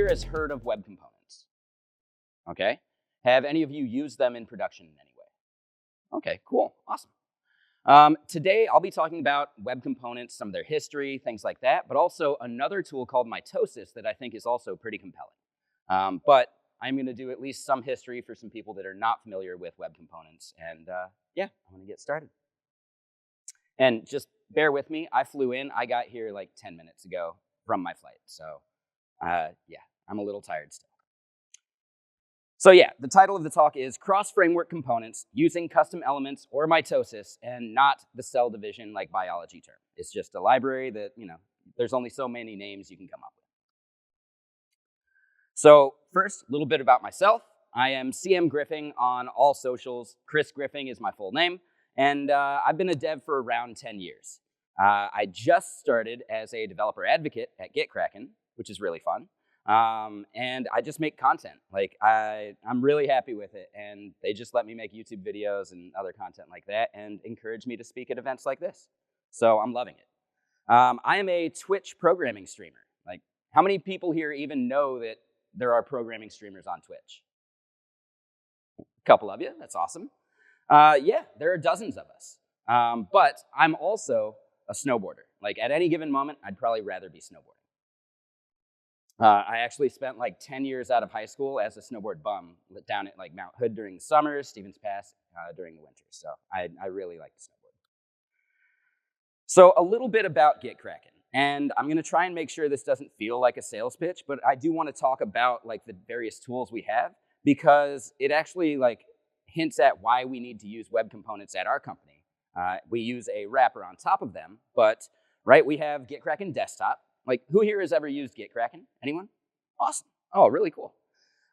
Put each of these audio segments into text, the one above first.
here has heard of web components? Okay. Have any of you used them in production in any way? Okay, cool, awesome. Today, I'll be talking about web components, some of their history, things like that, but also another tool called Mitosis that I think is also pretty compelling. But I'm going to do at least some history for some people that are not familiar with web components. And yeah, I'm going to get started. And just bear with me. I flew in. I got here like 10 minutes ago from my flight. So yeah, I'm a little tired still. So yeah, the title of the talk is Cross-Framework Components Using Custom Elements or Mitosis, and not the cell division like biology term. It's just a library that, there's only so many names you can come up with. So first, a little bit about myself. I am CM Griffing on all socials. Chris Griffing is my full name, and I've been a dev for around 10 years. I just started as a developer advocate at Gitkraken, which is really fun. And I just make content. Like, I'm really happy with it, and they just let me make YouTube videos and other content like that and encourage me to speak at events like this. So I'm loving it. I am a Twitch programming streamer. Like, how many people here even know that there are programming streamers on Twitch? A couple of you, that's awesome. Yeah, there are dozens of us. But I'm also a snowboarder. Like, at any given moment, I'd probably rather be snowboarding. I actually spent like 10 years out of high school as a snowboard bum down at like Mount Hood during the summers, Stevens Pass during the winters. So I really like to snowboard. So a little bit about Gitkraken. And I'm going to try and make sure this doesn't feel like a sales pitch, but I do want to talk about like the various tools we have, because it actually like hints at why we need to use web components at our company. We use a wrapper on top of them, but right, we have Gitkraken Desktop. Like, who here has ever used Gitkraken? Anyone? Awesome. Oh, really cool.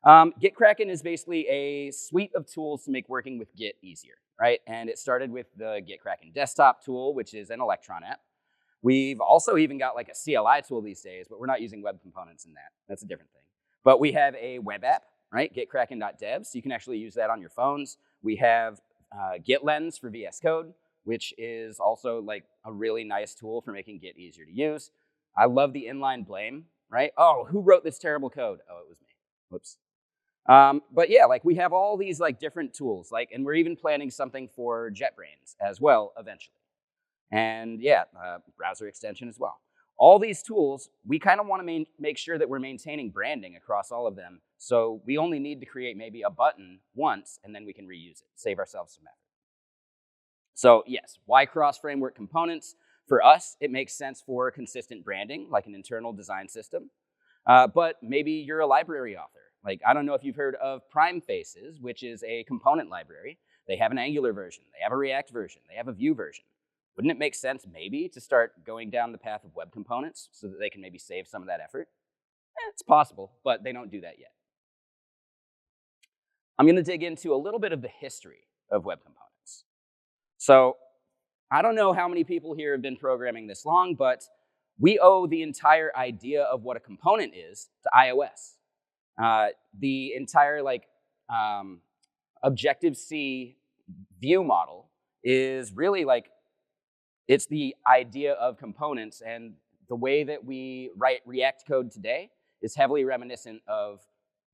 Gitkraken is basically a suite of tools to make working with Git easier, right? And it started with the Gitkraken Desktop tool, which is an Electron app. We've also even got like a CLI tool these days, but we're not using web components in that. That's a different thing. But we have a web app, right? Gitkraken.dev, so you can actually use that on your phones. We have GitLens for VS Code, which is also like a really nice tool for making Git easier to use. I love the inline blame, right? Oh, who wrote this terrible code? Oh, it was me. Whoops. But yeah, like we have all these like different tools, like, and we're even planning something for JetBrains as well eventually. And yeah, browser extension as well. All these tools, we kind of want to make sure that we're maintaining branding across all of them. So we only need to create maybe a button once, and then we can reuse it, save ourselves some effort. So yes, why cross-framework components? For us, it makes sense for consistent branding, like an internal design system. But maybe you're a library author. Like, I don't know if you've heard of Prime Faces, which is a component library. They have an Angular version. They have a React version. They have a Vue version. Wouldn't it make sense maybe to start going down the path of web components so that they can maybe save some of that effort? It's possible, but they don't do that yet. I'm going to dig into a little bit of the history of web components. So I don't know how many people here have been programming this long, but we owe the entire idea of what a component is to iOS. The entire like Objective-C view model is really like, it's the idea of components, and the way that we write React code today is heavily reminiscent of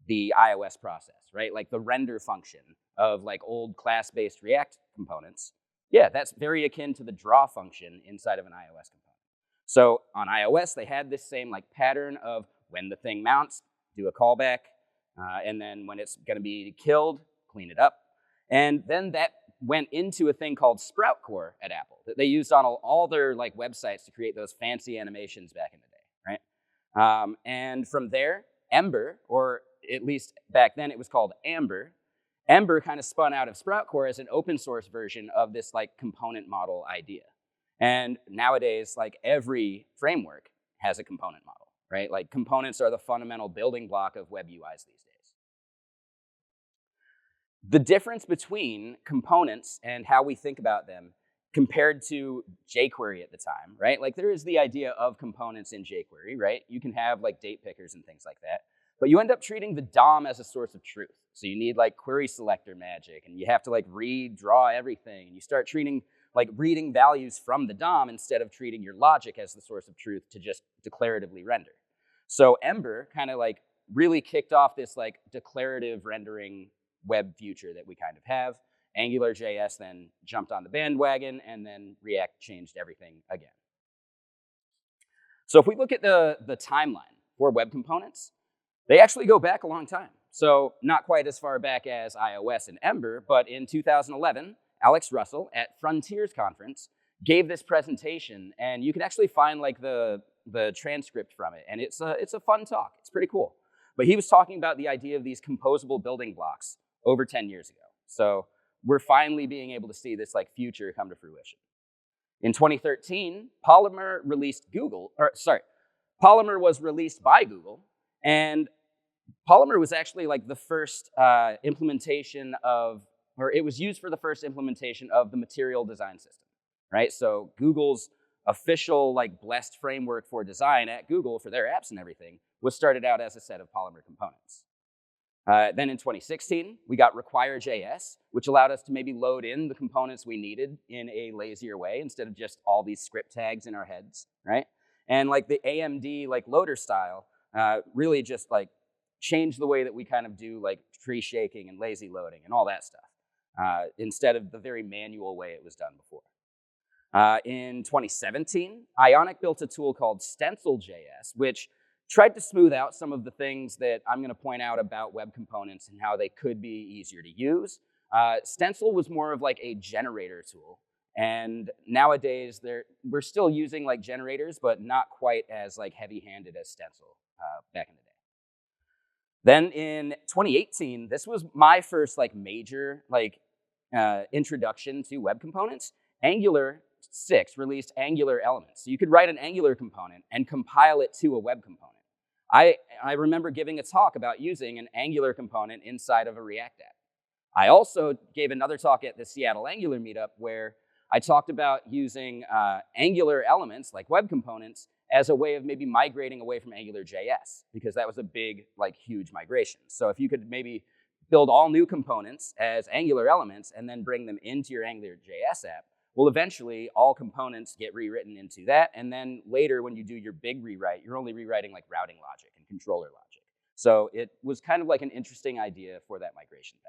the iOS process, right? Like the render function of like old class-based React components. Yeah, that's very akin to the draw function inside of an iOS component. So on iOS, they had this same like pattern of when the thing mounts, do a callback, and then when it's going to be killed, clean it up. And then that went into a thing called Sprout Core at Apple that they used on all their like websites to create those fancy animations back in the day, right? And from there, Ember, or at least back then it was called Amber, Ember kind of spun out of Sprout Core as an open source version of this like component model idea. And nowadays, like every framework has a component model, right? Like components are the fundamental building block of web UIs these days. The difference between components and how we think about them compared to jQuery at the time, right? Like there is the idea of components in jQuery, right? You can have like date pickers and things like that, but you end up treating the DOM as a source of truth. So you need like query selector magic, and you have to like redraw everything, and you start treating like reading values from the DOM instead of treating your logic as the source of truth to just declaratively render. So Ember kind of like really kicked off this like declarative rendering web future that we kind of have. AngularJS then jumped on the bandwagon, and then React changed everything again. So if we look at the timeline for web components, they actually go back a long time. So not quite as far back as iOS and Ember, but in 2011, Alex Russell at Frontiers Conference gave this presentation, and you can actually find like the transcript from it, and it's a fun talk. It's pretty cool. But he was talking about the idea of these composable building blocks over 10 years ago. So we're finally being able to see this like future come to fruition. In 2013, Polymer was released by Google, and Polymer was actually like the first implementation of, or it was used for the first implementation of the material design system, right? So Google's official like blessed framework for design at Google for their apps and everything was started out as a set of Polymer components. Then in 2016, we got Require.js, which allowed us to maybe load in the components we needed in a lazier way instead of just all these script tags in our heads, right? And like the AMD like loader style really just like changed the way that we kind of do like tree shaking and lazy loading and all that stuff instead of the very manual way it was done before. In 2017, Ionic built a tool called Stencil.js, which tried to smooth out some of the things that I'm going to point out about web components and how they could be easier to use. Stencil was more of like a generator tool. And nowadays, we're still using like generators, but not quite as like heavy-handed as Stencil back in the day. Then in 2018, this was my first like major like introduction to web components. Angular 6 released Angular Elements. So you could write an Angular component and compile it to a web component. I remember giving a talk about using an Angular component inside of a React app. I also gave another talk at the Seattle Angular meetup where I talked about using Angular elements, like web components, as a way of maybe migrating away from AngularJS, because that was a big, like, huge migration. So if you could maybe build all new components as Angular elements and then bring them into your AngularJS app, well, eventually, all components get rewritten into that, and then later, when you do your big rewrite, you're only rewriting like routing logic and controller logic. So it was kind of like an interesting idea for that migration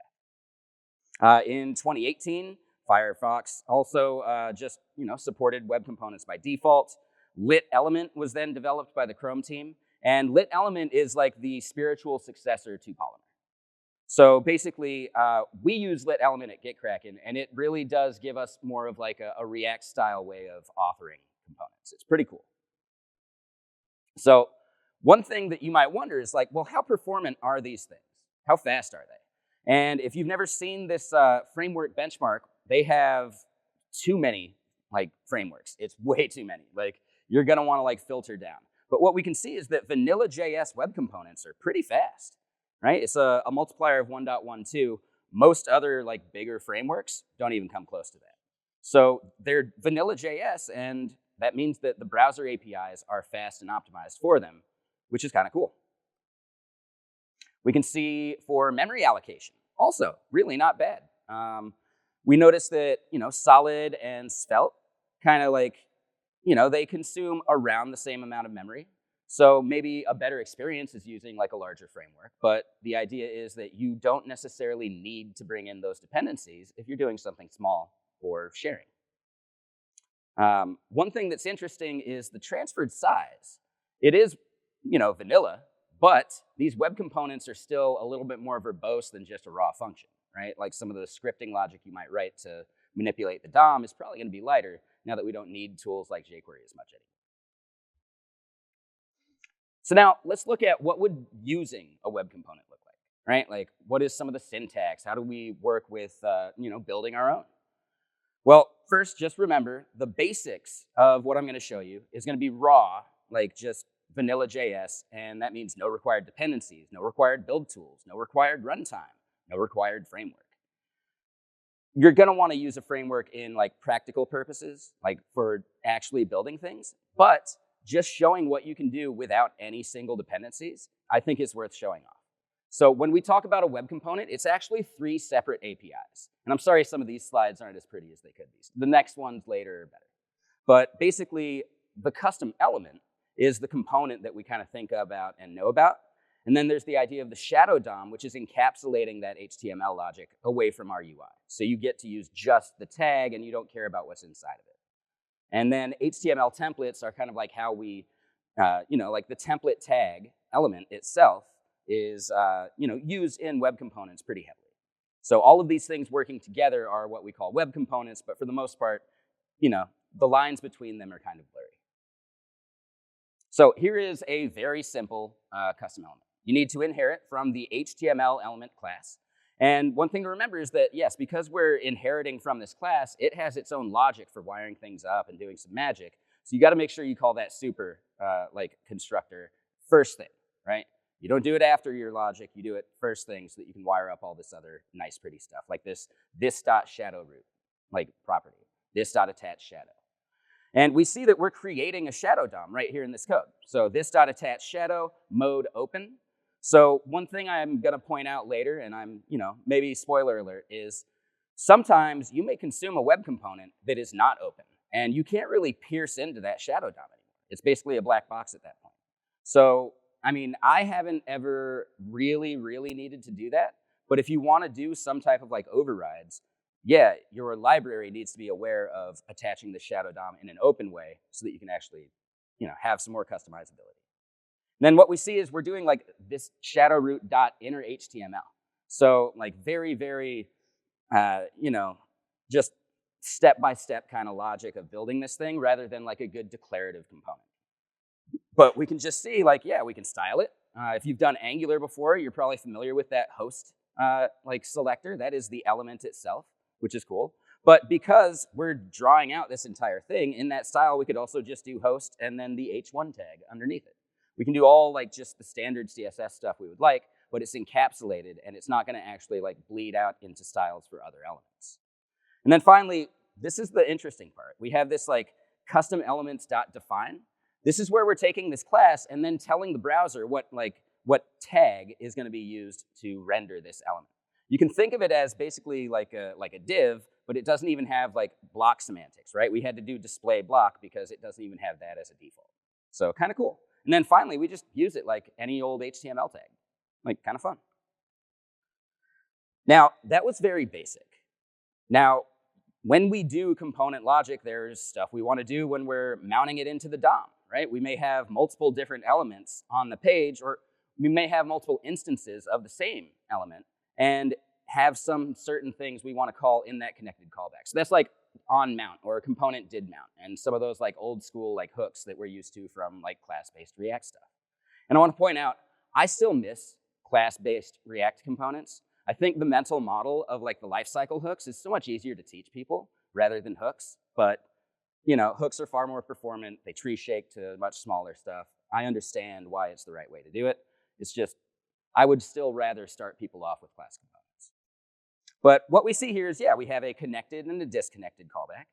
path. In 2018, Firefox also just supported web components by default. Lit Element was then developed by the Chrome team, and Lit Element is like the spiritual successor to Polymer. So basically, we use Lit Element at GitKraken, and it really does give us more of like a React-style way of authoring components. It's pretty cool. So one thing that you might wonder is like, well, how performant are these things? How fast are they? And if you've never seen this framework benchmark, they have too many like frameworks. It's way too many. Like you're gonna want to like filter down. But what we can see is that vanilla JS web components are pretty fast. Right? It's a multiplier of 1.12. Most other like bigger frameworks don't even come close to that. So they're vanilla JS, and that means that the browser APIs are fast and optimized for them, which is kind of cool. We can see for memory allocation, also really not bad. We notice that Solid and Svelte kind of like they consume around the same amount of memory. So maybe a better experience is using like a larger framework, but the idea is that you don't necessarily need to bring in those dependencies if you're doing something small or sharing. One thing that's interesting is the transferred size. It is, vanilla, but these web components are still a little bit more verbose than just a raw function, right? Like some of the scripting logic you might write to manipulate the DOM is probably going to be lighter now that we don't need tools like jQuery as much anymore. So now let's look at what would using a web component look like, right? Like what is some of the syntax? How do we work with building our own? Well, first, just remember the basics of what I'm going to show you is going to be raw, like just vanilla JS, and that means no required dependencies, no required build tools, no required runtime, no required framework. You're going to want to use a framework in like practical purposes, like for actually building things, but just showing what you can do without any single dependencies, I think is worth showing off. So when we talk about a web component, it's actually 3 separate APIs. And I'm sorry some of these slides aren't as pretty as they could be. The next ones later are better. But basically, the custom element is the component that we kind of think about and know about. And then there's the idea of the shadow DOM, which is encapsulating that HTML logic away from our UI. So you get to use just the tag and you don't care about what's inside of it. And then HTML templates are kind of like how we, like the template tag element itself is, used in web components pretty heavily. So all of these things working together are what we call web components, but for the most part, the lines between them are kind of blurry. So here is a very simple custom element. You need to inherit from the HTML element class. And one thing to remember is that, yes, because we're inheriting from this class, it has its own logic for wiring things up and doing some magic. So you got to make sure you call that super constructor first thing, right? You don't do it after your logic. You do it first thing so that you can wire up all this other nice, pretty stuff, like this dot shadow root, like property, this dot attach shadow. And we see that we're creating a shadow DOM right here in this code. So this dot attach shadow, mode open. So one thing I'm going to point out later, and I'm, maybe spoiler alert, is sometimes you may consume a web component that is not open, and you can't really pierce into that shadow DOM anymore. It's basically a black box at that point. So, I haven't ever really needed to do that, but if you want to do some type of like overrides, yeah, your library needs to be aware of attaching the shadow DOM in an open way so that you can actually, have some more customizability. And then what we see is we're doing like this shadow root dot inner HTML. So like very, just step-by-step kind of logic of building this thing rather than like a good declarative component. But we can just see like, yeah, we can style it. If you've done Angular before, you're probably familiar with that host selector. That is the element itself, which is cool. But because we're drawing out this entire thing, in that style, we could also just do host and then the h1 tag underneath it. We can do all like just the standard CSS stuff we would like, but it's encapsulated and it's not going to actually like bleed out into styles for other elements. And then finally, this is the interesting part. We have this like custom elements.define. This is where we're taking this class and then telling the browser what tag is going to be used to render this element. You can think of it as basically like a div, but it doesn't even have like block semantics, right? We had to do display block because it doesn't even have that as a default. So kind of cool. And then finally, we just use it like any old HTML tag. Like, kind of fun. Now, that was very basic. Now, when we do component logic, there's stuff we want to do when we're mounting it into the DOM, right? We may have multiple different elements on the page, or we may have multiple instances of the same element and have some certain things we want to call in that connected callback. So that's like on mount or a component did mount and some of those like old school like hooks that we're used to from like class-based React stuff. And I want to point out, I still miss class-based React components. I think the mental model of like the lifecycle hooks is so much easier to teach people rather than hooks. But hooks are far more performant. They tree shake to much smaller stuff. I understand why it's the right way to do it. It's just, I would still rather start people off with class components. But what we see here is, yeah, we have a connected and a disconnected callback.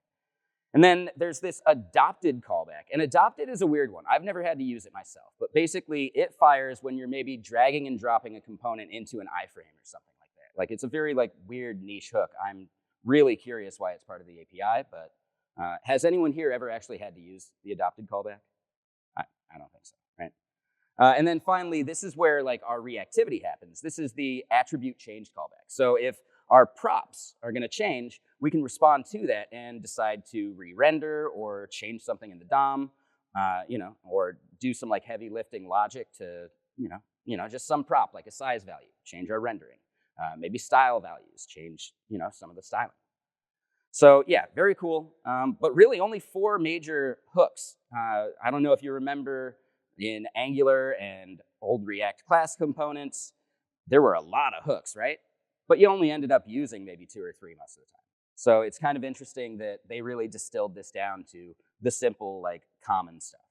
And then there's this adopted callback. And adopted is a weird one. I've never had to use it myself. But basically, it fires when you're maybe dragging and dropping a component into an iframe or something like that. Like, it's a very like weird niche hook. I'm really curious why it's part of the API. But has anyone here ever actually had to use the adopted callback? I don't think so, right? And then finally, this is where like our reactivity happens. This is the attribute change callback. So if our props are going to change, we can respond to that and decide to re-render or change something in the DOM, or do some like heavy lifting logic to, just some prop like a size value, change our rendering, maybe style values, change, some of the styling. So yeah, very cool. But really only 4 major hooks. I don't know if you remember in Angular and old React class components, there were a lot of hooks, right? But you only ended up using maybe 2 or 3 most of the time. So it's kind of interesting that they really distilled this down to the simple, like, common stuff.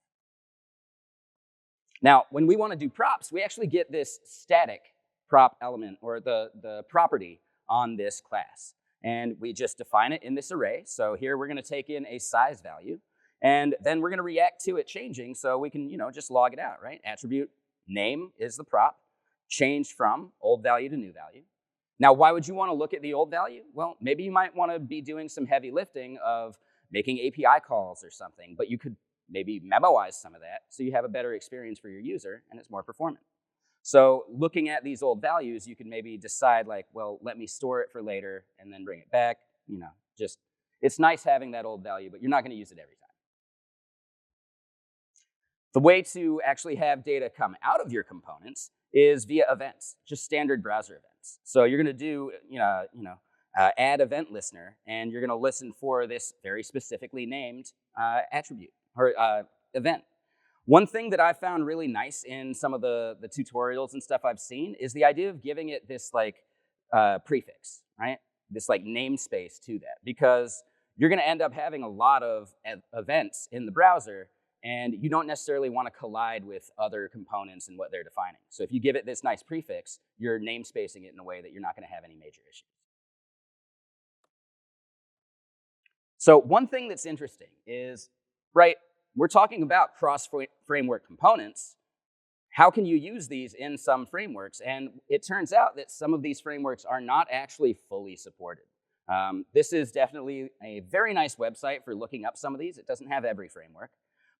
Now, when we want to do props, we actually get this static prop element, or the property on this class. And we just define it in this array. So here we're going to take in a size value. And then we're going to react to it changing so we can, just log it out, right? Attribute name is the prop, changed from old value to new value. Now, why would you want to look at the old value? Well, maybe you might want to be doing some heavy lifting of making API calls or something, but you could maybe memoize some of that so you have a better experience for your user and it's more performant. So looking at these old values, you can maybe decide like, well, let me store it for later and then bring it back. Just it's nice having that old value, but you're not going to use it every time. The way to actually have data come out of your components is via events, just standard browser events. So you're going to do, add event listener, and you're going to listen for this very specifically named attribute or event. One thing that I found really nice in some of the tutorials and stuff I've seen is the idea of giving it this prefix, right? This namespace to that, because you're going to end up having a lot of events in the browser, and you don't necessarily want to collide with other components and what they're defining. So if you give it this nice prefix, you're namespacing it in a way that you're not going to have any major issues. So one thing that's interesting is, right, we're talking about cross-framework components. How can you use these in some frameworks? And it turns out that some of these frameworks are not actually fully supported. This is definitely a very nice website for looking up some of these. It doesn't have every framework,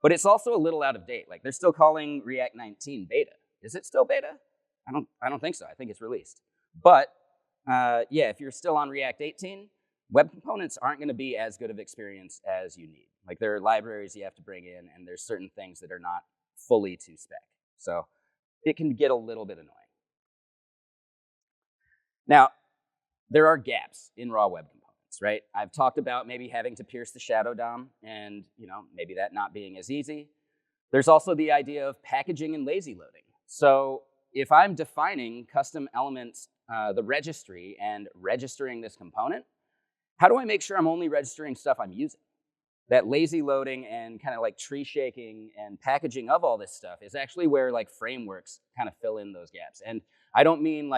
but it's also a little out of date. Like, they're still calling React 19 beta. Is it still beta? I don't think so. I think it's released. But yeah, if you're still on React 18, web components aren't going to be as good of experience as you need. Like, there are libraries you have to bring in, and there's certain things that are not fully to spec. So it can get a little bit annoying. Now, there are gaps in raw web components, right? I've talked about maybe having to pierce the shadow DOM and maybe that not being as easy. There's also the idea of packaging and lazy loading. So if I'm defining custom elements, the registry, and registering this component, how do I make sure I'm only registering stuff I'm using? That lazy loading and kind of tree shaking and packaging of all this stuff is actually where frameworks kind of fill in those gaps. And I don't mean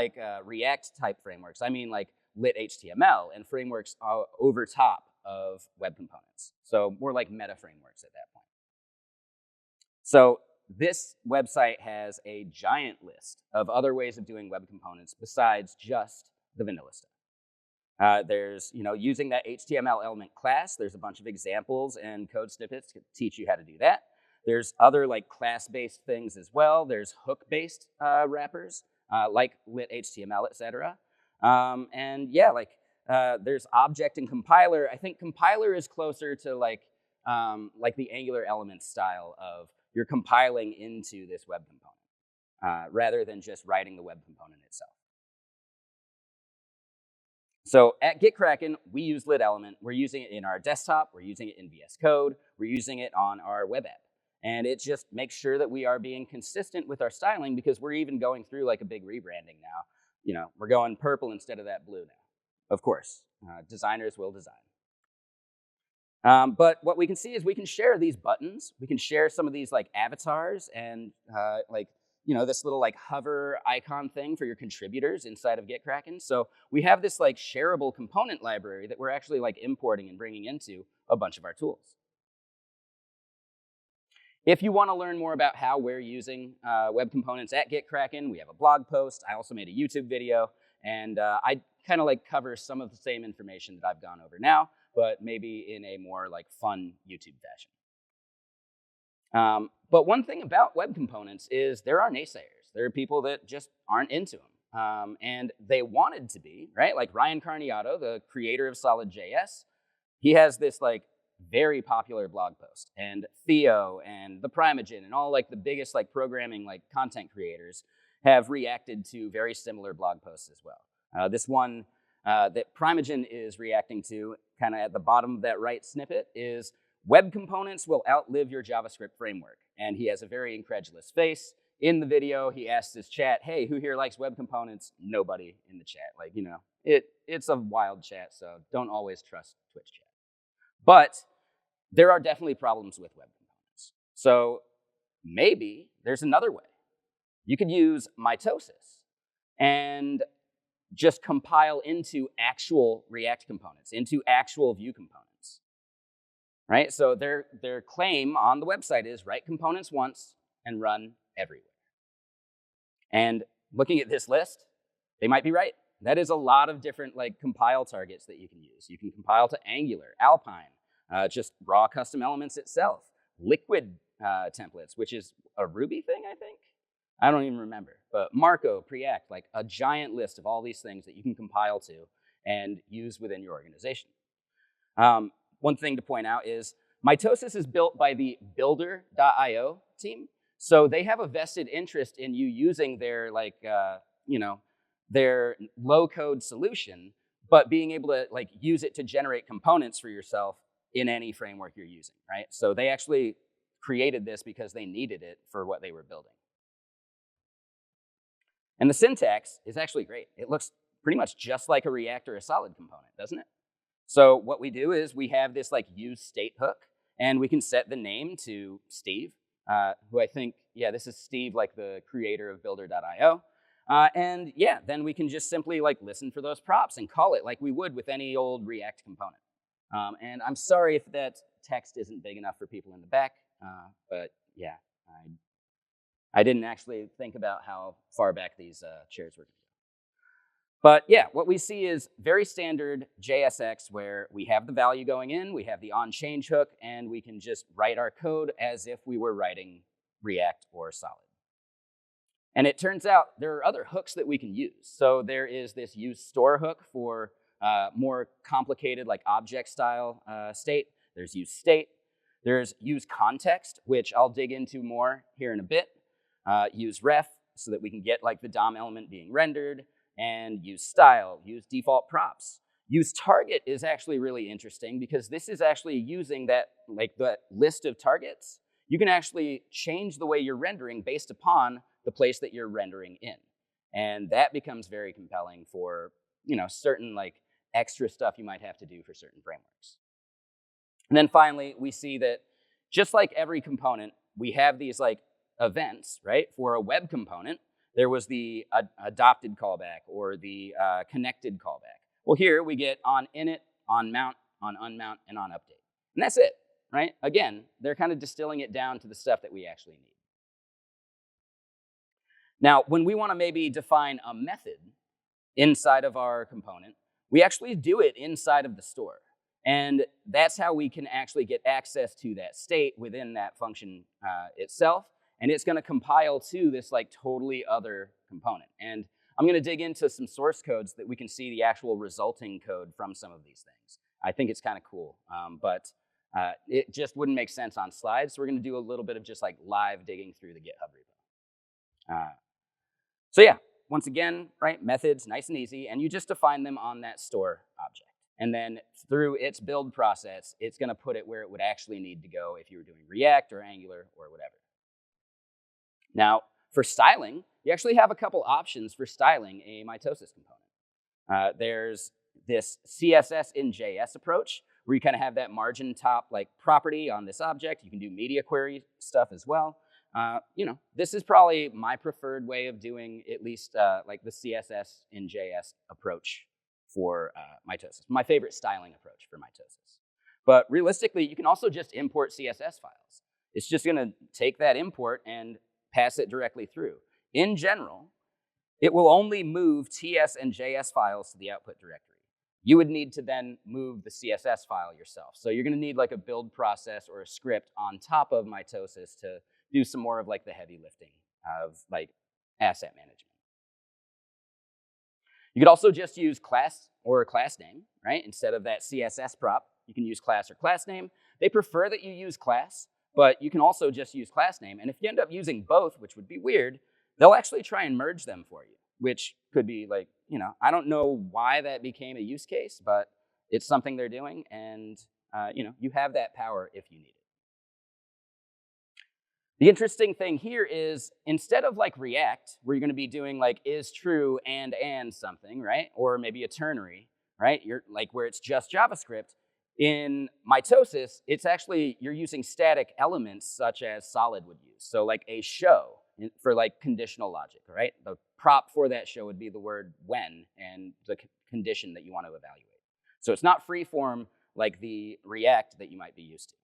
React type frameworks. I mean lit HTML and frameworks over top of web components. So more like meta frameworks at that point. So this website has a giant list of other ways of doing web components besides just the vanilla stuff. There's, using that HTML element class, there's a bunch of examples and code snippets to teach you how to do that. There's other class-based things as well. There's hook-based wrappers, like lit HTML, etc. And yeah, there's object and compiler. I think compiler is closer to the Angular Elements style of you're compiling into this web component rather than just writing the web component itself. So at GitKraken, we use lit element. We're using it in our desktop. We're using it in VS Code. We're using it on our web app. And it just makes sure that we are being consistent with our styling, because we're even going through a big rebranding now. We're going purple instead of that blue now. Of course, designers will design. But what we can see is we can share these buttons. We can share some of these avatars and this little hover icon thing for your contributors inside of GitKraken. So we have this shareable component library that we're actually importing and bringing into a bunch of our tools. If you want to learn more about how we're using web components at GitKraken, we have a blog post. I also made a YouTube video, and I kind of cover some of the same information that I've gone over now, but maybe in a more fun YouTube fashion. But one thing about web components is there are naysayers. There are people that just aren't into them. And they wanted to be, right? Like Ryan Carniato, the creator of Solid.js, he has this very popular blog post. And Theo and the Primogen and all the biggest programming content creators have reacted to very similar blog posts as well. This one that Primogen is reacting to, kind of at the bottom of that right snippet, is web components will outlive your JavaScript framework. And he has a very incredulous face. In the video, he asks his chat, hey, who here likes web components? Nobody in the chat. It's a wild chat, so don't always trust Twitch chat. But there are definitely problems with web components. So maybe there's another way. You could use Mitosis and just compile into actual React components, into actual Vue components. Right? So their claim on the website is write components once and run everywhere. And looking at this list, they might be right. That is a lot of different compile targets that you can use. You can compile to Angular, Alpine, just raw custom elements itself, liquid templates, which is a Ruby thing, I think. I don't even remember, but Marco, Preact, like a giant list of all these things that you can compile to and use within your organization. One thing to point out is Mitosis is built by the Builder.io team, so they have a vested interest in you using their their low-code solution, but being able to like use it to generate components for yourself in any framework you're using, right? So they actually created this because they needed it for what they were building. And the syntax is actually great. It looks pretty much just like a React or a Solid component, doesn't it? So what we do is we have this like use state hook, and we can set the name to Steve, who I think, yeah, this is Steve, like the creator of Builder.io. And yeah, then we can just simply like listen for those props and call it like we would with any old React component. And I'm sorry if that text isn't big enough for people in the back, but yeah, I didn't actually think about how far back these chairs were. But yeah, what we see is very standard JSX where we have the value going in, we have the onChange hook, and we can just write our code as if we were writing React or Solid. And it turns out there are other hooks that we can use. So there is this use store hook for more complicated like object style state. There's use state. There's use context, which I'll dig into more here in a bit. Use ref so that we can get like the DOM element being rendered. And use style, use default props. Use target is actually really interesting because this is actually using that list of targets. You can actually change the way you're rendering based upon the place that you're rendering in. And that becomes very compelling for certain like extra stuff you might have to do for certain frameworks. And then finally, we see that just like every component, we have these like events, right? For a web component, there was the adopted callback or the connected callback. Well, here we get on init, on mount, on unmount, and on update. And that's it, right? Again, they're kind of distilling it down to the stuff that we actually need. Now, when we want to maybe define a method inside of our component, we actually do it inside of the store. And that's how we can actually get access to that state within that function itself. And it's going to compile to this like totally other component. And I'm going to dig into some source codes that we can see the actual resulting code from some of these things. I think it's kind of cool, but it just wouldn't make sense on slides. So we're going to do a little bit of just like live digging through the GitHub repo. So yeah, once again, right, methods, nice and easy, and you just define them on that store object. And then through its build process, it's going to put it where it would actually need to go if you were doing React or Angular or whatever. Now, for styling, you actually have a couple options for styling a Mitosis component. There's this CSS in JS approach, where you kind of have that margin top like property on this object. You can do media query stuff as well. This is probably my preferred way of doing at least like the CSS in JS approach for Mitosis. My favorite styling approach for Mitosis. But realistically, you can also just import CSS files. It's just going to take that import and pass it directly through. In general, it will only move TS and JS files to the output directory. You would need to then move the CSS file yourself. So you're going to need like a build process or a script on top of Mitosis to do some more of like the heavy lifting of like asset management. You could also just use class or class name, right? Instead of that CSS prop, you can use class or class name. They prefer that you use class, but you can also just use class name. And if you end up using both, which would be weird, they'll actually try and merge them for you, which could be like, I don't know why that became a use case, but it's something they're doing, and you have that power if you need it. The interesting thing here is instead of like React, where you're going to be doing like is true and something, right? Or maybe a ternary, right? You're like where it's just JavaScript. In Mitosis, it's actually, you're using static elements such as Solid would use. So like a show for like conditional logic, right? The prop for that show would be the word when and the condition that you want to evaluate. So it's not freeform like the React that you might be used to.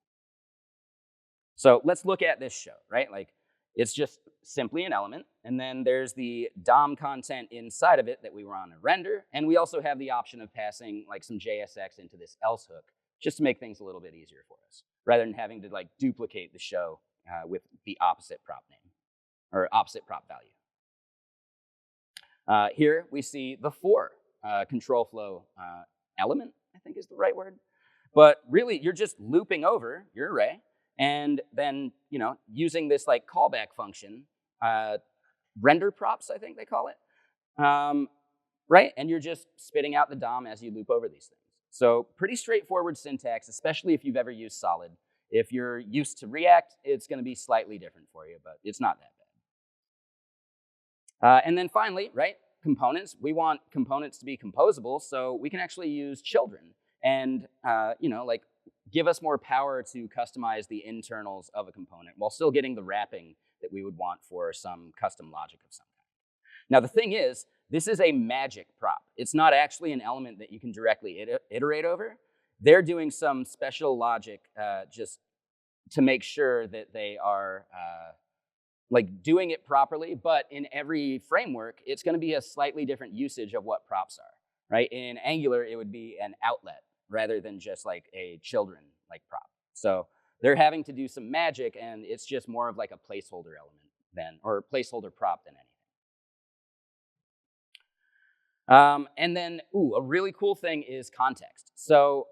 So let's look at this show, right? Like it's just simply an element, and then there's the DOM content inside of it that we want to render, and we also have the option of passing like some JSX into this else hook, just to make things a little bit easier for us, rather than having to like duplicate the show with the opposite prop name. or opposite prop value. Here we see the for control flow element, I think is the right word. But really, you're just looping over your array and then, using this like callback function, render props, I think they call it, right? And you're just spitting out the DOM as you loop over these things. So pretty straightforward syntax, especially if you've ever used Solid. If you're used to React, it's going to be slightly different for you, but it's not that bad. And then finally, right, components. We want components to be composable, so we can actually use children and, like give us more power to customize the internals of a component while still getting the wrapping that we would want for some custom logic of some kind. Now, the thing is, this is a magic prop. It's not actually an element that you can directly iterate over. They're doing some special logic just to make sure that they are like doing it properly, but in every framework, it's going to be a slightly different usage of what props are, right? In Angular, it would be an outlet rather than just like a children like prop. So they're having to do some magic, and it's just more of like a placeholder element than, or placeholder prop than anything. And then, a really cool thing is context. So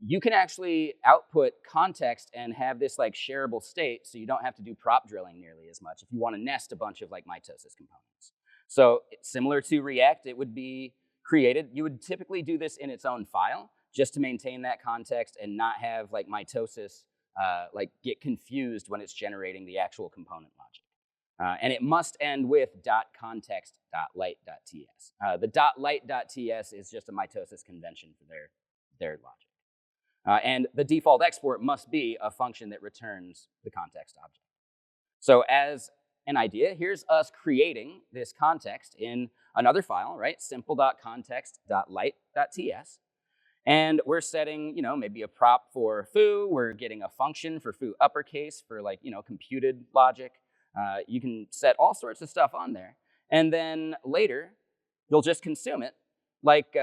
you can actually output context and have this like shareable state, so you don't have to do prop drilling nearly as much if you want to nest a bunch of like Mitosis components. So similar to React, it would be created. You would typically do this in its own file just to maintain that context and not have like Mitosis like get confused when it's generating the actual component logic. And it must end with .context.light.ts. The .light.ts is just a Mitosis convention for their logic. And the default export must be a function that returns the context object. So as an idea, here's us creating this context in another file, right? simple.context.light.ts. And we're setting, maybe a prop for foo. We're getting a function for foo uppercase for like, computed logic. You can set all sorts of stuff on there. And then later, you'll just consume it like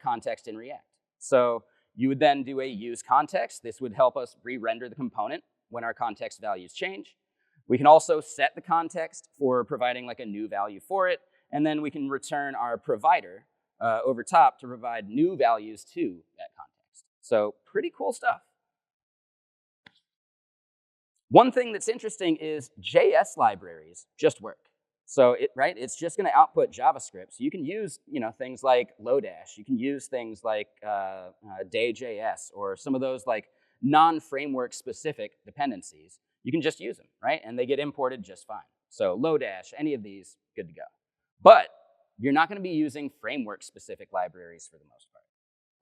context in React. So you would then do a use context. This would help us re-render the component when our context values change. We can also set the context for providing like a new value for it. And then we can return our provider over top to provide new values to that context. So pretty cool stuff. One thing that's interesting is JS libraries just work. So it's just going to output JavaScript. So you can use things like Lodash. You can use things like Day.js or some of those like non-framework specific dependencies. You can just use them, right? And they get imported just fine. So Lodash, any of these, good to go. But you're not going to be using framework specific libraries for the most part,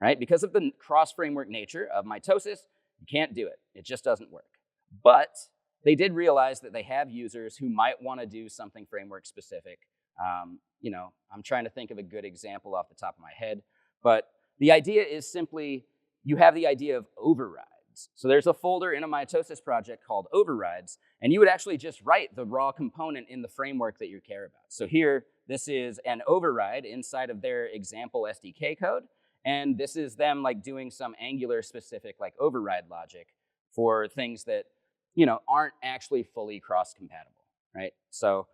right? Because of the cross-framework nature of Mitosis, you can't do it. It just doesn't work. But they did realize that they have users who might want to do something framework specific. I'm trying to think of a good example off the top of my head. But the idea is simply, you have the idea of overrides. So there's a folder in a Mitosis project called overrides, and you would actually just write the raw component in the framework that you care about. So here, this is an override inside of their example SDK code, and this is them like doing some Angular specific like override logic for things that aren't actually fully cross-compatible, right? So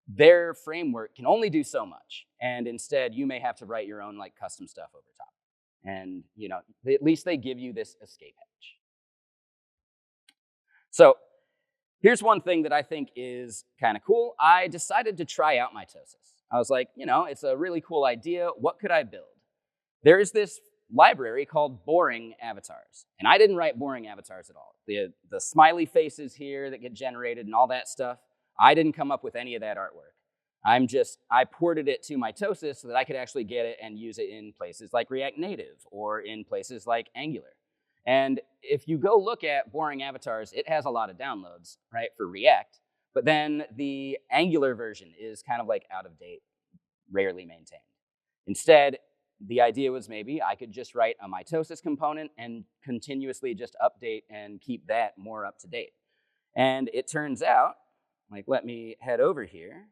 their framework can only do so much, and instead you may have to write your own like custom stuff over top. And at least they give you this escape hatch. So here's one thing that I think is kind of cool. I decided to try out Mitosis. I was like, it's a really cool idea. What could I build? There is this library called boring avatars. And I didn't write boring avatars at all. The smiley faces here that get generated and all that stuff, I didn't come up with any of that artwork. I ported it to Mitosis so that I could actually get it and use it in places like React Native or in places like Angular. And if you go look at boring avatars, it has a lot of downloads, right, for React. But then the Angular version is kind of like out of date, rarely maintained. Instead, the idea was maybe I could just write a Mitosis component and continuously just update and keep that more up to date. And it turns out, like let me head over here,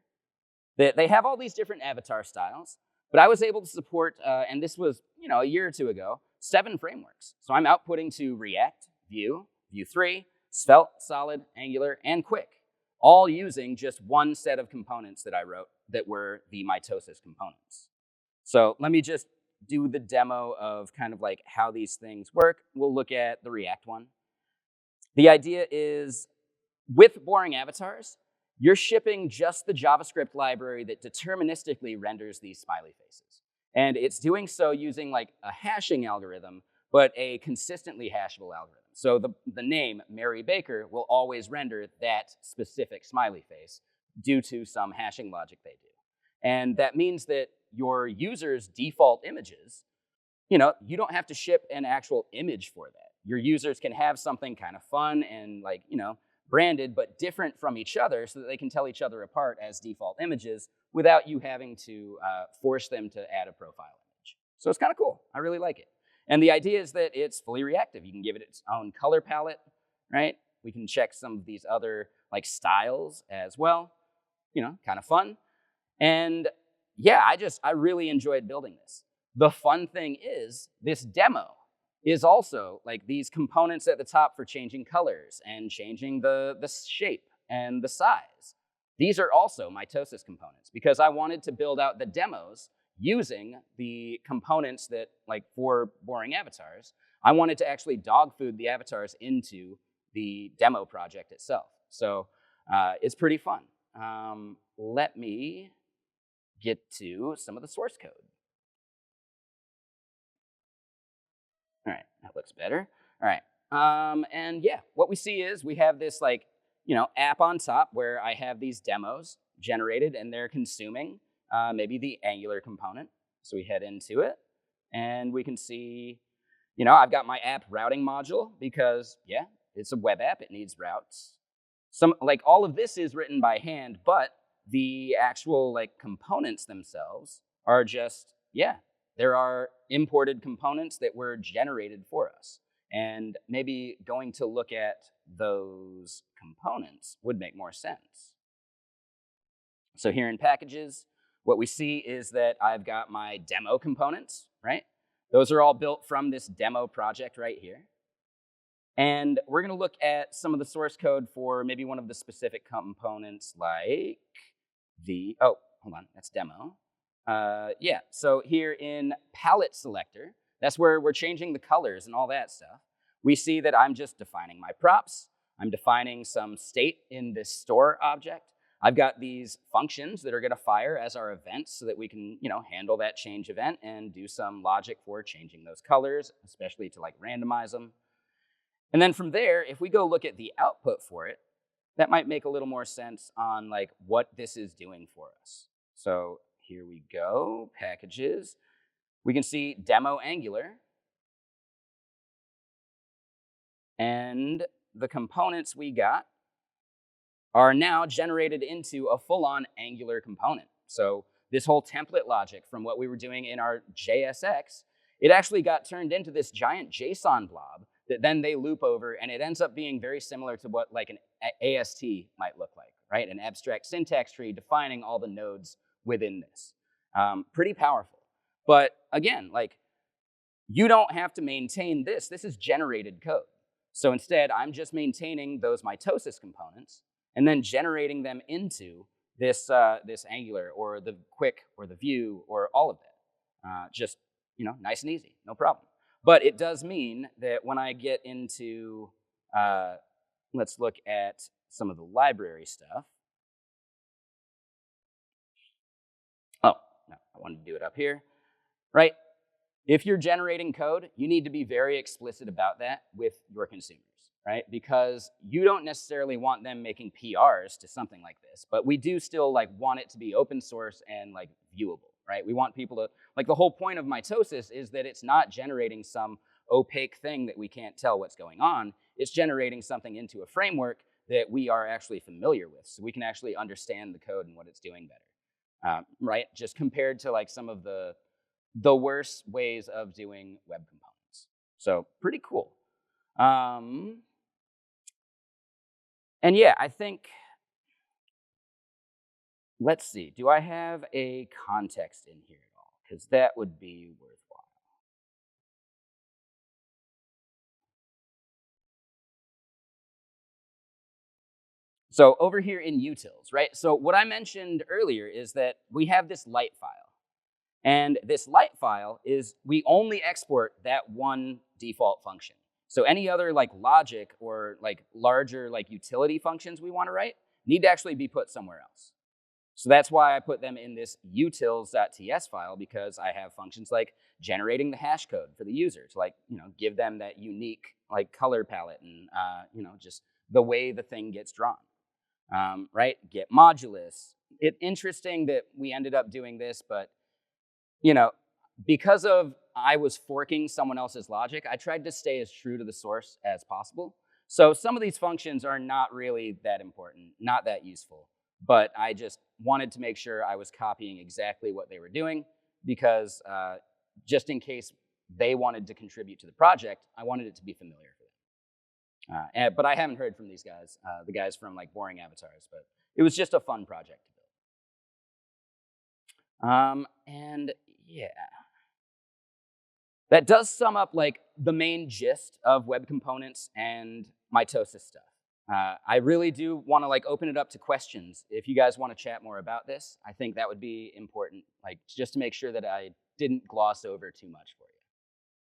that they have all these different avatar styles, but I was able to support, and this was a year or two ago, 7 frameworks. So I'm outputting to React, Vue, Vue 3, Svelte, Solid, Angular, and Quick, all using just one set of components that I wrote that were the mitosis components. So let me just do the demo of kind of like how these things work. We'll look at the React one. The idea is with boring avatars, you're shipping just the JavaScript library that deterministically renders these smiley faces. And it's doing so using like a hashing algorithm, but a consistently hashable algorithm. So the name Mary Baker will always render that specific smiley face due to some hashing logic they do. And that means that your user's default images, you don't have to ship an actual image for that. Your users can have something kind of fun and like, branded, but different from each other so that they can tell each other apart as default images without you having to force them to add a profile image. So it's kind of cool. I really like it. And the idea is that it's fully reactive. You can give it its own color palette, right? We can check some of these other like styles as well, kind of fun. And yeah, I really enjoyed building this. The fun thing is this demo is also like these components at the top for changing colors and changing the shape and the size. These are also mitosis components because I wanted to build out the demos using the components that, like for boring avatars, I wanted to actually dog food the avatars into the demo project itself. So it's pretty fun. Let me get to some of the source code. All right, that looks better. All right, and yeah, what we see is we have this like, app on top where I have these demos generated and they're consuming maybe the Angular component. So we head into it and we can see, I've got my app routing module because yeah, it's a web app, it needs routes. Like all of this is written by hand, but the actual like components themselves are just, yeah, there are imported components that were generated for us. And maybe going to look at those components would make more sense. So here in packages, what we see is that I've got my demo components, right? Those are all built from this demo project right here. And we're going to look at some of the source code for maybe one of the specific components like oh, hold on, that's demo. Yeah, so here in palette selector, that's where we're changing the colors and all that stuff. We see that I'm just defining my props. I'm defining some state in this store object. I've got these functions that are going to fire as our events so that we can, handle that change event and do some logic for changing those colors, especially to like randomize them. And then from there, if we go look at the output for it, that might make a little more sense on like what this is doing for us. So here we go, packages. We can see demo Angular. And the components we got are now generated into a full-on Angular component. So this whole template logic from what we were doing in our JSX, it actually got turned into this giant JSON blob that then they loop over, and it ends up being very similar to what like an AST might look like, right? An abstract syntax tree defining all the nodes within this. Pretty powerful. But again, like you don't have to maintain this. This is generated code. So instead, I'm just maintaining those mitosis components and then generating them into this, this Angular or the Quick or the Vue or all of that. Just, nice and easy, no problem. But it does mean that when I get into, let's look at some of the library stuff. Oh, no, I wanted to do it up here, right? If you're generating code, you need to be very explicit about that with your consumers, right? Because you don't necessarily want them making PRs to something like this, but we do still like want it to be open source and like viewable, right? We want people to, like the whole point of Mitosis is that it's not generating some opaque thing that we can't tell what's going on. It's generating something into a framework that we are actually familiar with, so we can actually understand the code and what it's doing better, right? Just compared to like some of the worst ways of doing web components. So pretty cool. And yeah, I think, let's see, do I have a context in here at all? Because that would be worthwhile. So over here in utils, right? So what I mentioned earlier is that we have this light file. And this light file is, we only export that one default function. So any other like logic or like larger like utility functions we want to write need to actually be put somewhere else. So that's why I put them in this utils.ts file, because I have functions like generating the hash code for the user to like, give them that unique like color palette and, just the way the thing gets drawn, right? Get modulus. It's interesting that we ended up doing this, but because of I was forking someone else's logic, I tried to stay as true to the source as possible. So some of these functions are not really that important, not that useful, but I just wanted to make sure I was copying exactly what they were doing, because just in case they wanted to contribute to the project, I wanted it to be familiar for them. But I haven't heard from these guys, the guys from like Boring Avatars, but it was just a fun project to build. And yeah. That does sum up like the main gist of web components and mitosis stuff. I really do want to like open it up to questions. If you guys want to chat more about this, I think that would be important, like just to make sure that I didn't gloss over too much for you.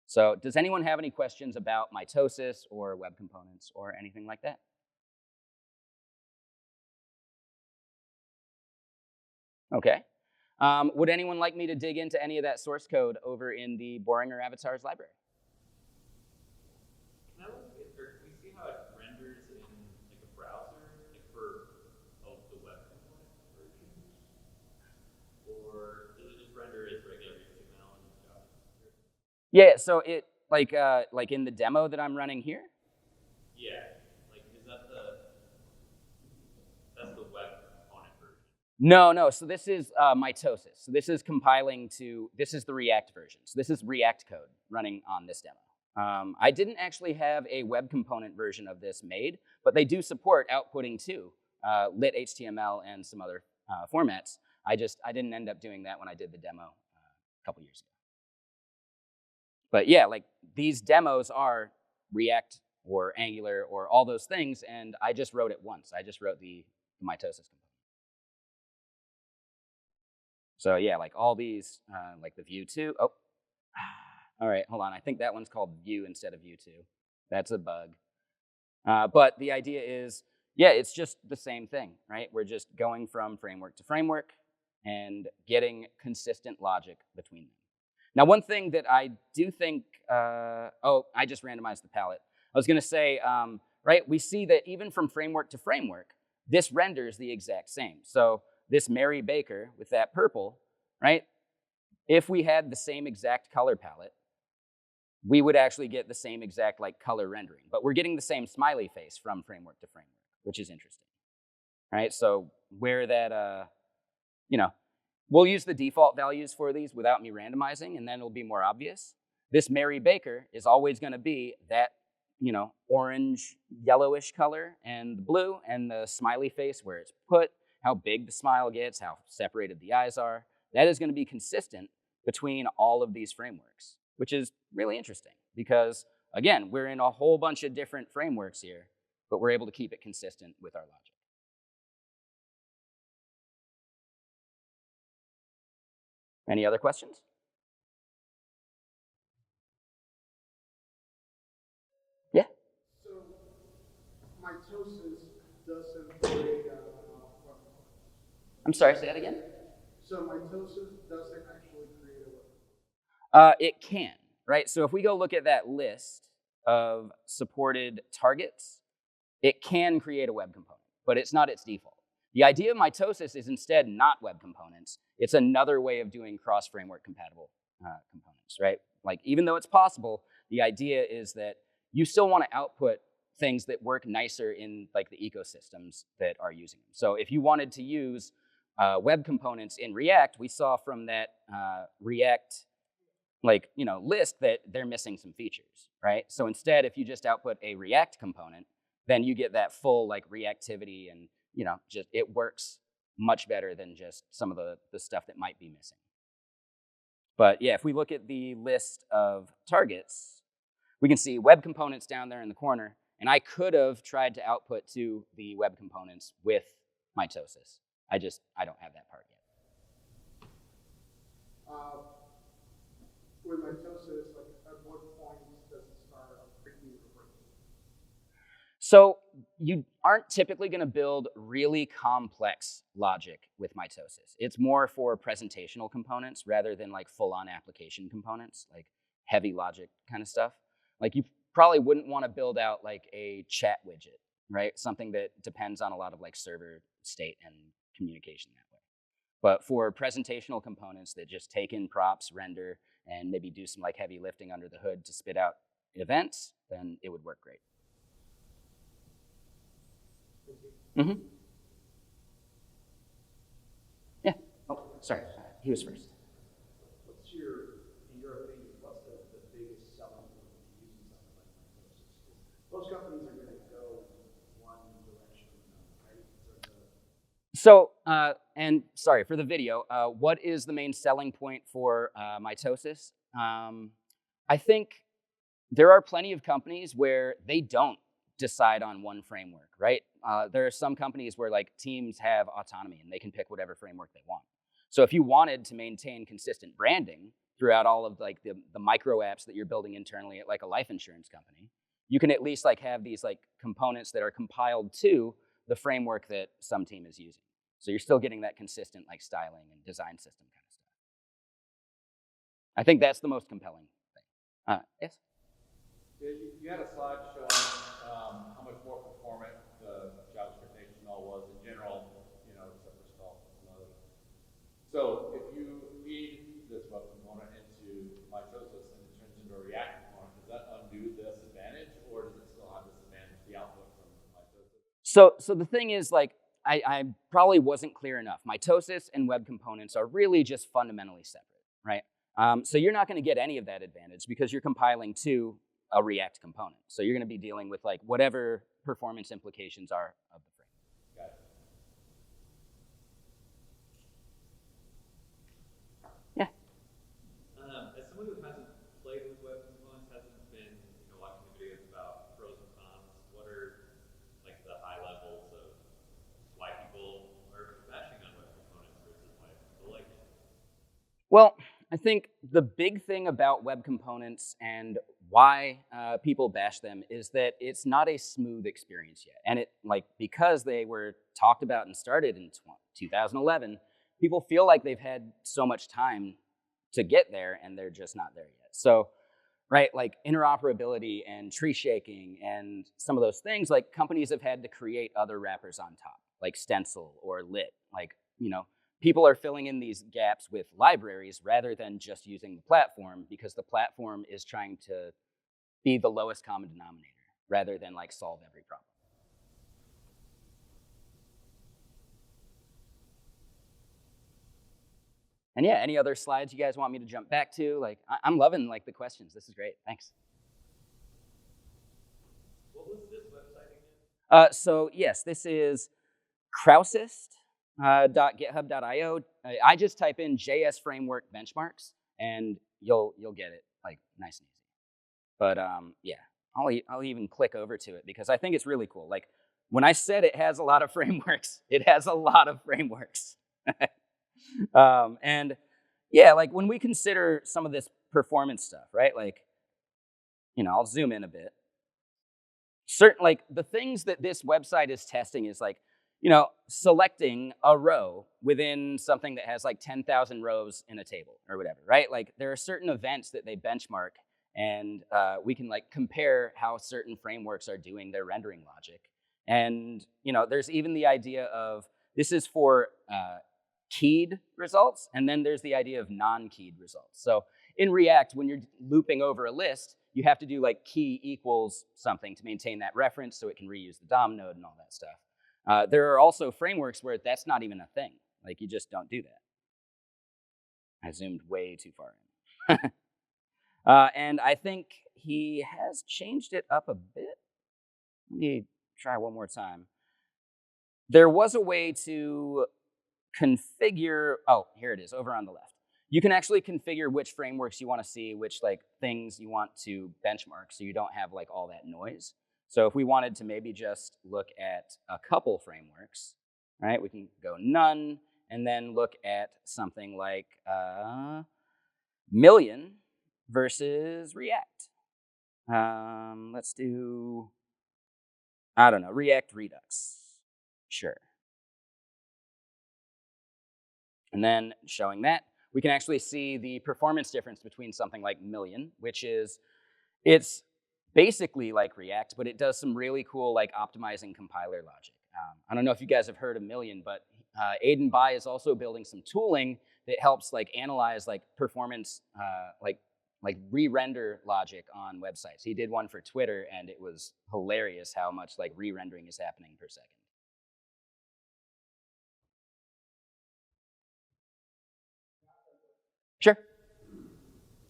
So does anyone have any questions about mitosis or web components or anything like that? Okay. Would anyone like me to dig into any of that source code over in the Boring or Avatars library? Can we see how it renders in like a browser, like for the web component version, or does it just render as regular HTML and JavaScript? Yeah, so it like in the demo that I'm running here. Yeah, like is that's the web component version? No. So this is mitosis. So this is compiling to, this is the React version. So this is React code running on this demo. I didn't actually have a web component version of this made, but they do support outputting to lit HTML and some other formats. I didn't end up doing that when I did the demo a couple years ago. But yeah, like these demos are React or Angular or all those things, and I just wrote it once. I just wrote the mitosis component. So yeah, like all these, like the view 2. Oh, all right, hold on. I think that one's called view instead of view 2. That's a bug. But the idea is, yeah, it's just the same thing, right? We're just going from framework to framework and getting consistent logic between them. Now, one thing that I do think, oh, I just randomized the palette. I was gonna say, right, we see that even from framework to framework, this renders the exact same. So this Mary Baker with that purple, right? If we had the same exact color palette, we would actually get the same exact like color rendering. But we're getting the same smiley face from framework to framework, which is interesting, right? So where that, we'll use the default values for these without me randomizing, and then it'll be more obvious. This Mary Baker is always gonna be that, orange, yellowish color, and the blue, and the smiley face where it's put, how big the smile gets, how separated the eyes are. That is gonna be consistent between all of these frameworks, which is really interesting because, again, we're in a whole bunch of different frameworks here, but we're able to keep it consistent with our logic. Any other questions? Yeah. So mitosis doesn't create web components. I'm sorry, say that again? So mitosis doesn't actually create a web component. It can, right? So if we go look at that list of supported targets, it can create a web component, but it's not its default. The idea of mitosis is instead not web components. It's another way of doing cross-framework compatible components, right? Like even though it's possible, the idea is that you still want to output things that work nicer in like the ecosystems that are using them. So if you wanted to use web components in React, we saw from that React list that they're missing some features, right? So instead, if you just output a React component, then you get that full like reactivity and just it works much better than just some of the stuff that might be missing. But yeah, if we look at the list of targets, we can see web components down there in the corner, And I could have tried to output to the web components with Mitosis. I don't have that part yet. With mitosis, like at what point does it start breaking or breaking? So you aren't typically going to build really complex logic with Mitosis. It's more for presentational components rather than like full-on application components, like heavy logic kind of stuff. Like you probably wouldn't want to build out like a chat widget, right? Something that depends on a lot of like server state and communication that way. But for presentational components that just take in props, render, and maybe do some like heavy lifting under the hood to spit out events, then it would work great. Mm-hmm. Yeah. Oh, sorry. He was first. What's in your opinion, what's the biggest selling point of using something like mitosis? Most companies are going to go one direction or another, right? So, and sorry for the video, what is the main selling point for Mitosis? I think there are plenty of companies where they don't decide on one framework, right? There are some companies where like teams have autonomy and they can pick whatever framework they want. So if you wanted to maintain consistent branding throughout all of like the micro apps that you're building internally at like a life insurance company, you can at least like have these like components that are compiled to the framework that some team is using. So you're still getting that consistent like styling and design system kind of stuff. I think that's the most compelling thing. Yes? You had a slide showing how much more performant the JavaScript HTML was in general, except for stall and others. So if you feed this web component into Mitosis and it turns into a React component, does that undo this advantage, or does it still have this advantage, the output from Mitosis? So the thing is, like, I probably wasn't clear enough. Mitosis and web components are really just fundamentally separate, right? So you're not going to get any of that advantage because you're compiling to a React component. So you're going to be dealing with like whatever performance implications are of the framework. Got it. Yeah. As someone who hasn't played with web components, hasn't been watching the videos about pros and cons, what are like the high levels of why people are bashing on web components versus why people like it? Well, I think the big thing about web components and why people bash them is that it's not a smooth experience yet. And because they were talked about and started in 2011, people feel like they've had so much time to get there and they're just not there yet. So, right, like interoperability and tree shaking and some of those things, like companies have had to create other wrappers on top, like Stencil or Lit, people are filling in these gaps with libraries rather than just using the platform because the platform is trying to be the lowest common denominator rather than like solve every problem. And yeah, any other slides you guys want me to jump back to? Like, I'm loving like the questions. This is great. Thanks. What was this website again? So yes, this is Krausist.github.io. I just type in JS framework benchmarks and you'll get it like nice and easy. But yeah, I'll even click over to it because I think it's really cool. Like when I said it has a lot of frameworks, it has a lot of frameworks. And yeah, like when we consider some of this performance stuff, right? Like, I'll zoom in a bit. Like the things that this website is testing is like, selecting a row within something that has like 10,000 rows in a table or whatever, right? Like there are certain events that they benchmark and we can like compare how certain frameworks are doing their rendering logic. And, there's even the idea of this is for keyed results, and then there's the idea of non-keyed results. So in React, when you're looping over a list, you have to do like key equals something to maintain that reference so it can reuse the DOM node and all that stuff. There are also frameworks where that's not even a thing. Like you just don't do that. I zoomed way too far in. And I think he has changed it up a bit. Let me try one more time. There was a way to configure, oh, here it is, over on the left. You can actually configure which frameworks you want to see, which like things you want to benchmark so you don't have like all that noise. So if we wanted to maybe just look at a couple frameworks, right, we can go none, and then look at something like Million versus React. Let's do, I don't know, React Redux. Sure. And then showing that, we can actually see the performance difference between something like Million, which is, it's basically like React, but it does some really cool like optimizing compiler logic. I don't know if you guys have heard of Million, but Aiden Bai is also building some tooling that helps like analyze like performance, like re-render logic on websites. He did one for Twitter, and it was hilarious how much like re-rendering is happening per second. Sure.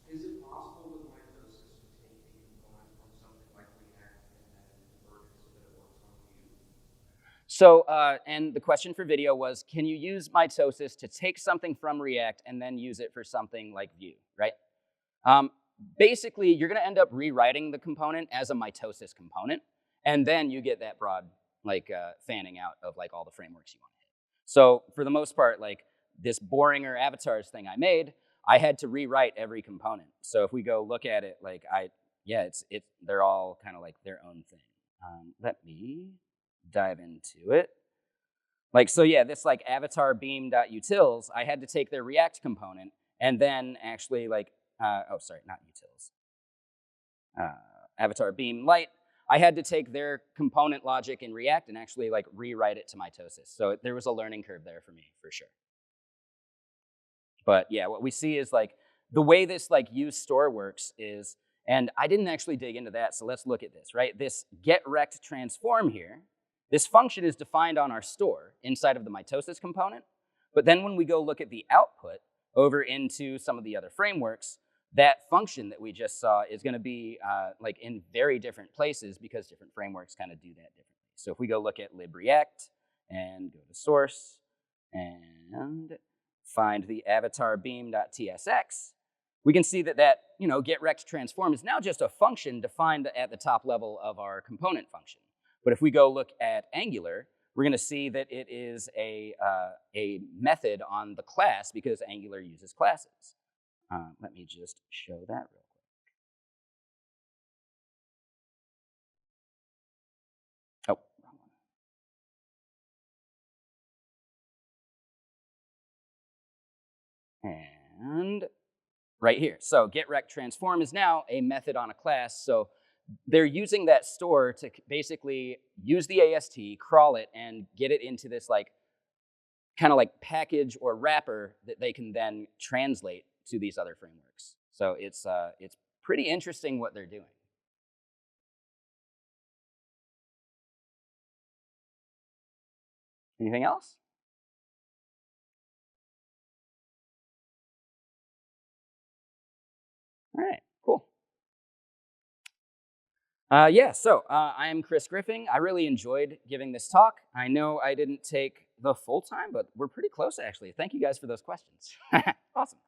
Is it possible with mitosis to take a component from something like React and then convert it so that it works on Vue? So, and the question for video was, can you use mitosis to take something from React and then use it for something like Vue, right? Basically, you're going to end up rewriting the component as a mitosis component, and then you get that broad like fanning out of like all the frameworks you want to hit. So for the most part, like this boringer avatars thing I made, I had to rewrite every component. So if we go look at it, like they're all kind of like their own thing. Let me dive into it. Like, so yeah, this like avatar beam.utils, I had to take their React component and then actually like, oh, sorry, not utils. Avatar beam light, I had to take their component logic in React and actually like rewrite it to mitosis. So there was a learning curve there for me, for sure. But yeah, what we see is like the way this like use store works is, and I didn't actually dig into that, so let's look at this, right? This getRect transform here, this function is defined on our store inside of the mitosis component. But then when we go look at the output over into some of the other frameworks, that function that we just saw is going to be like in very different places because different frameworks kind of do that differently. So if we go look at libreact and go to source and find the avatar beam.tsx, we can see that getRect transform is now just a function defined at the top level of our component function. But if we go look at Angular, we're going to see that it is a method on the class because Angular uses classes. Let me just show that real quick. Oh, wrong one. And right here. So getRect transform is now a method on a class. So they're using that store to basically use the AST, crawl it, and get it into this like kind of like package or wrapper that they can then translate to these other frameworks. So it's pretty interesting what they're doing. Anything else? All right, cool. Yeah, so I am Chris Griffing. I really enjoyed giving this talk. I know I didn't take the full time, but we're pretty close, actually. Thank you guys for those questions. Awesome.